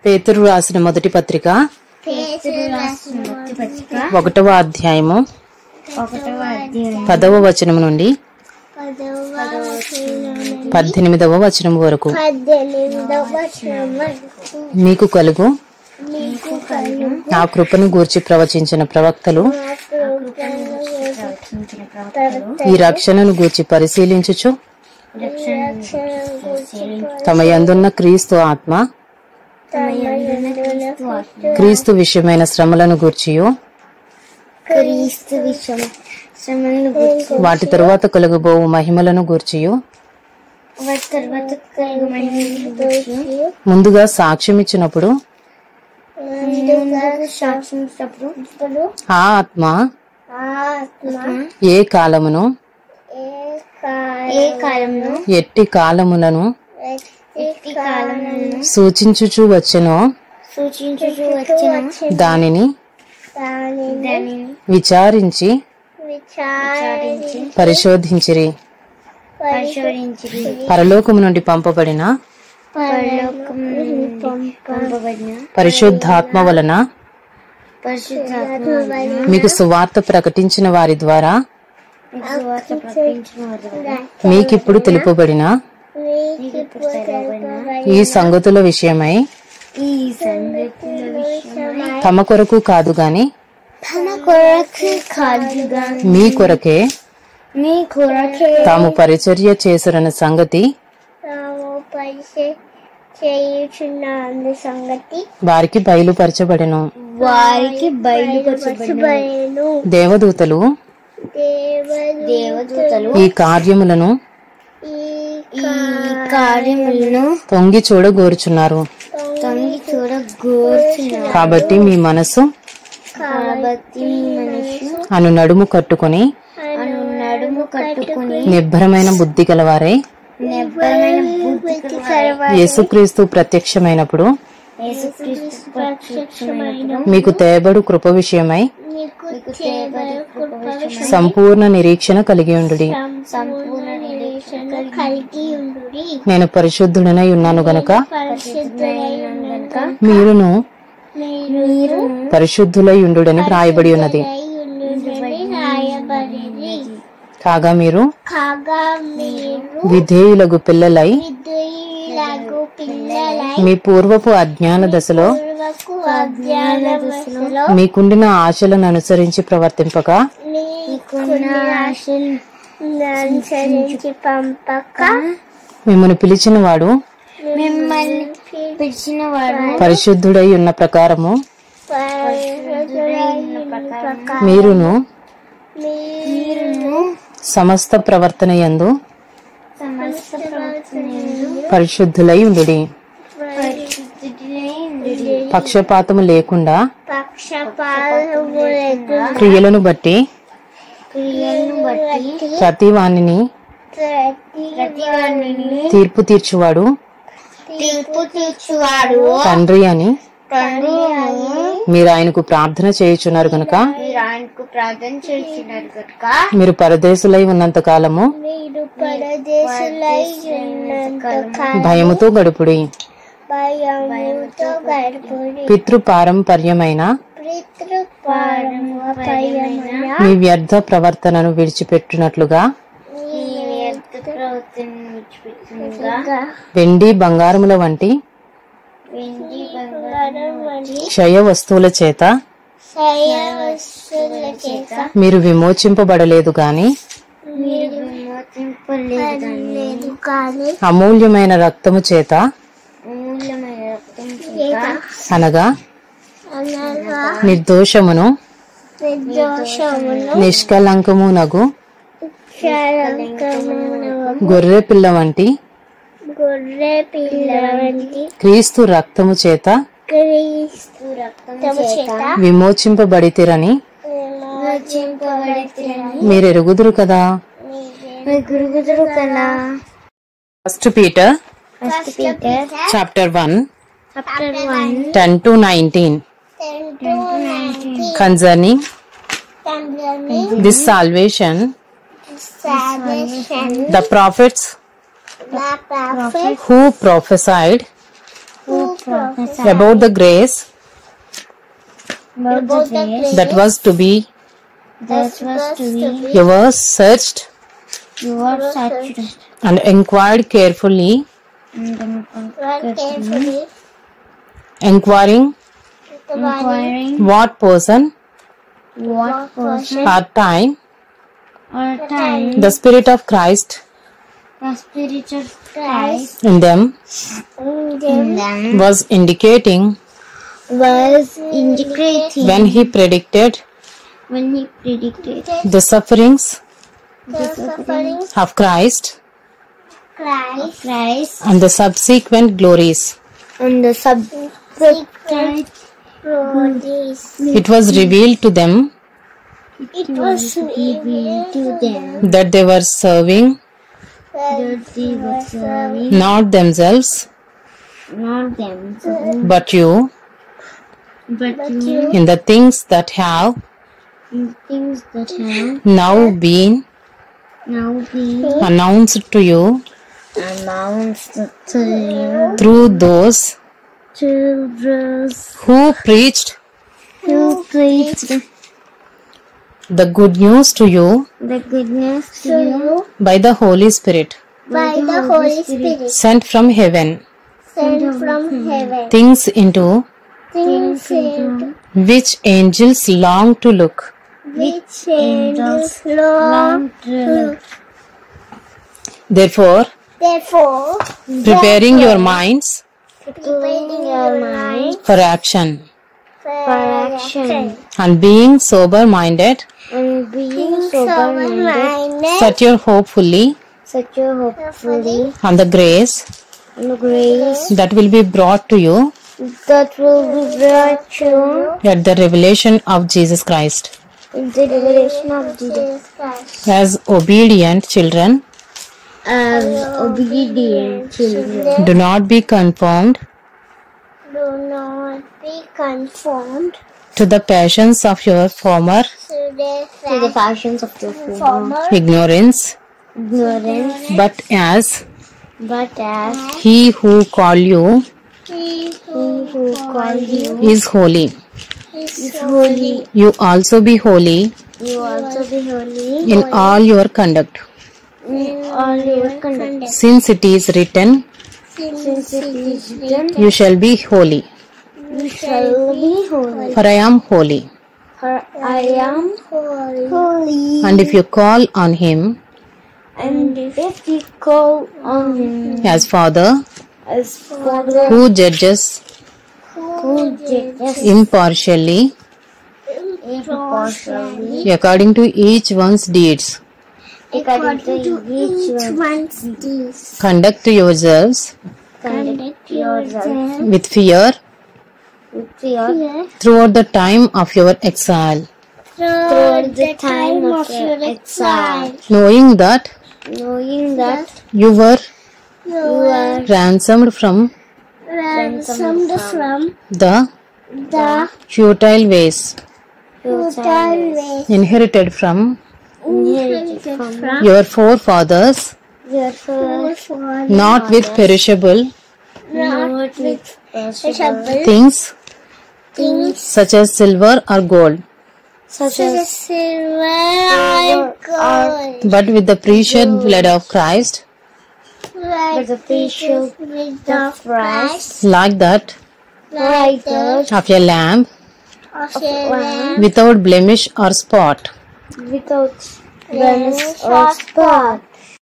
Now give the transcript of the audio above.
పేతురు రాసిన మొదటి పత్రిక 1వ అధ్యాయము 10వ వచనం నుండి 18వ వచనం వరకు. మీకు కలుగు నా కృపను గూర్చి ప్రవచించిన ప్రవక్తలు ఈ రక్షణను గూర్చి పరిశీలించుచు తమ యందున్న క్రీస్తు ఆత్మ క్రీస్తు విషయమైన శ్రమలను గూర్చియు వాటి తరువాత కలుగబోవు మహిమలను గూర్చియు ముందుగా సాక్ష్యం ఇచ్చినప్పుడు ఆ ఆత్మ ఏ కాలమును ఎట్టి కాలములను సూచించుచు వచ్చెనో దానిని విచారించి పరిశోధించిరి. పరలోకము నుండి పంపబడిన పరిశుద్ధాత్మ వలన మీకు సువార్త ప్రకటించిన వారి ద్వారా మీకిప్పుడు తెలుపబడిన ఈ సంగతుల విషయమై తమ కొరకు కాదు గాని మీ కొరకే తాము పరిచర్య చేసిన సంగతి వారికి బయలుపరచబడెను. దేవదూతలు ఈ కార్యములను తొంగి చూడగోరుచున్నారు. కాబట్టి మీ మనసు అను నడుము కట్టుకుని నిబ్బరమైన బుద్ధి గలవారై యేసుక్రీస్తు ప్రత్యక్షమైనప్పుడు మీకు తేబడు కృప విషయమై సంపూర్ణ నిరీక్షణ కలిగి ఉండుడి. నేను పరిశుద్ధుడనై ఉన్నాను గనుక మీరును పరిశుద్ధులై ఉండుడని వ్రాయబడి ఉన్నది. కాగా మీరు విధేయులగు పిల్లలై మీ పూర్వపు అజ్ఞాన దశలో మీకుండిన ఆశలను అనుసరించి ప్రవర్తింపక మిమ్మల్ని పిలిచిన వాడు పరిశుద్ధుడై ఉన్న ప్రకారము మీరును సమస్త ప్రవర్తన యందు పరిశుద్ధులై ఉండుడి. పక్షపాతము లేకుండా క్రియలను బట్టి ప్రతి వాణిని తీర్పు తీర్చువాడు తండ్రి అని మీరు ఆయనకు ప్రార్థన చేయుచున్నారు గనుక మీరు పరదేశులై ఉన్నంత కాలము భయముతో గడుపుడి. పితృపారంపర్యమైన మీ వ్యర్థ ప్రవర్తనను విడిచిపెట్టినట్లుగా వెండి బంగారముల వంటి క్షయ వస్తువుల చేత మీరు విమోచింపబడలేదు గాని అమూల్యమైన రక్తము చేత అనగా నిర్దోషమును నిష్కలంకమునగు గొర్రె పిల్ల వంటి క్రీస్తు రక్తము చేత విమోచింపబడితిరని మీరు ఎరుగుదురు కదా. First Peter chapter 1 10-19 concerning this salvation the prophets who prophesied about the grace about the grace that was to be yours, searched and inquired carefully, inquiring what person or time the Spirit of Christ in them was indicating when he predicted the sufferings of Christ and the subsequent glories. and the subsequent glories. It was revealed to them It was revealed to them that they were serving that they were serving not themselves not themselves but you but you in the things that have in things that have now been now been announced to you announced to you through those children who preached who preached the good news to you the goodness to you by the Holy Spirit by the Holy Spirit sent from heaven, sent from heaven. things into Things into which angels long to look. which angels long to look. Therefore, preparing your minds Preparing your mind for action for action and being sober-minded, and being sober-minded, set your hope fully set your hopefully on the grace on the grace that will be brought to you that will be brought you at the revelation of Jesus Christ. in the revelation of Jesus Christ. As obedient children, As obedient children, do not be conformed do not be conformed to the passions of your former to the fashions of your former ignorance, ignorance, but as He who called you he who called you is holy. is holy. You also be holy You also be holy in all your conduct, in all your conduct. since it is written, Since it is written, you shall be holy, you shall be holy. for I am holy. For I am holy. And if you call on Him And if you call on him as Father, as Father who judges who judges impartially impartially according to each one's deeds, according to each one's deeds, conduct yourselves conduct yourself with fear with fear throughout the time of your exile, throughout the time of your exile, knowing that knowing that you were you are ransomed from ransomed from the the futile ways futile ways inherited from inherited from your forefathers, your forefathers, not with perishable not with perishable things things such as silver or gold, such as silver or gold, but with the precious blood of Christ, like the precious blood of Christ, like that like that of a lamb of a lamb without blemish or spot. without blemish or spot.